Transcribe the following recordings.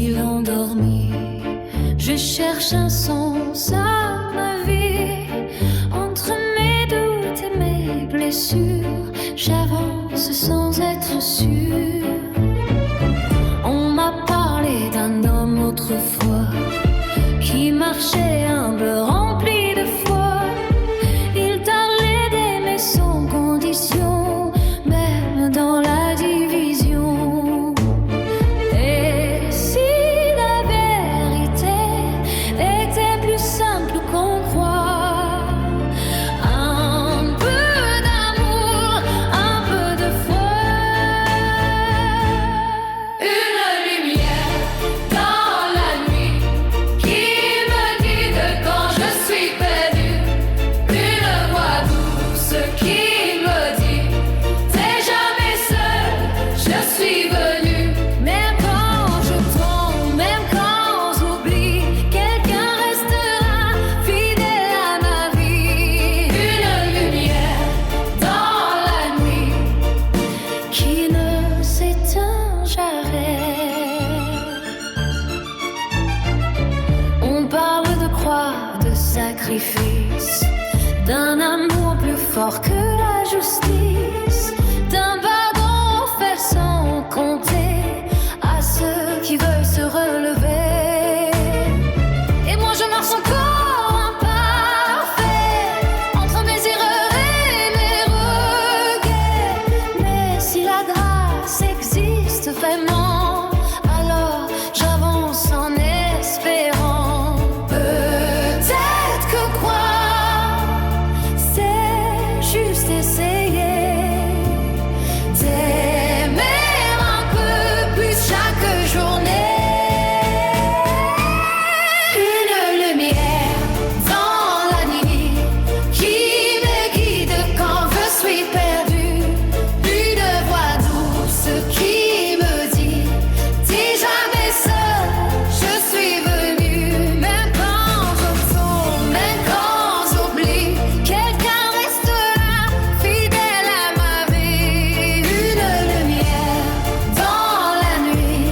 nuit endormie, je cherche un sens à ma vie. Entre mes doutes et mes blessures, j'avance sans être sûre. On m'a parlé d'un homme autrefois qui marchait humble, rempli de foi. Il parlait d'aimer sans condition, même dans la division. Et si la vérité était plus simple qu'on croit, un peu d'amour, un peu de foi, une lumière dans la nuit qui me guide quand je suis perdue, une voix douce qui me dit t'es jamais seul, je suis venue. Même quand je tombe, même quand j'oublie, quelqu'un restera fidèle à ma vie. Une lumière dans la nuit qui ne s'éteint jamais. On parle de croix, de sacrifice, d'un amour plus fort que la justice, d'un pardon offert sans compter à ceux qui veulent se relever. Et moi je marche encore imparfait entre mes erreurs et mes regrets. Mais si la grâce existe vraiment, alors j'avance en espérant. Peut-être que croire, c'est juste essayer d'aimer un peu plus chaque journée. Une lumière dans la nuit qui me guide quand je suis perdue, une voix douce qui me dit t'es jamais seul, je suis venue. Même quand je tombe, même quand j'oublie, quelqu'un reste là, fidèle à ma vie. Une lumière dans la nuit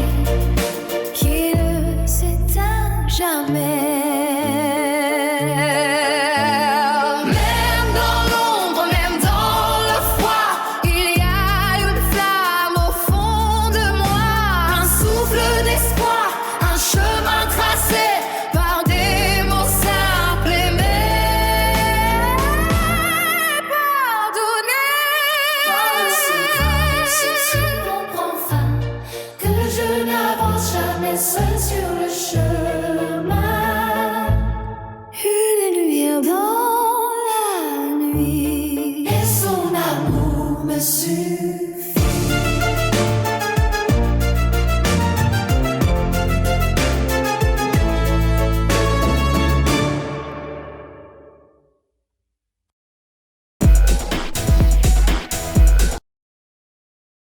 qui ne s'éteint jamais. Même dans l'ombre, même dans le froid, il y a une flamme au fond de moi, un souffle d'espoir, un chemin tracé par des mots simples aimés. Pardonner. Si tu comprends enfin que je n'avance jamais seul sur le chemin, une lumière dans la nuit et son amour me suit.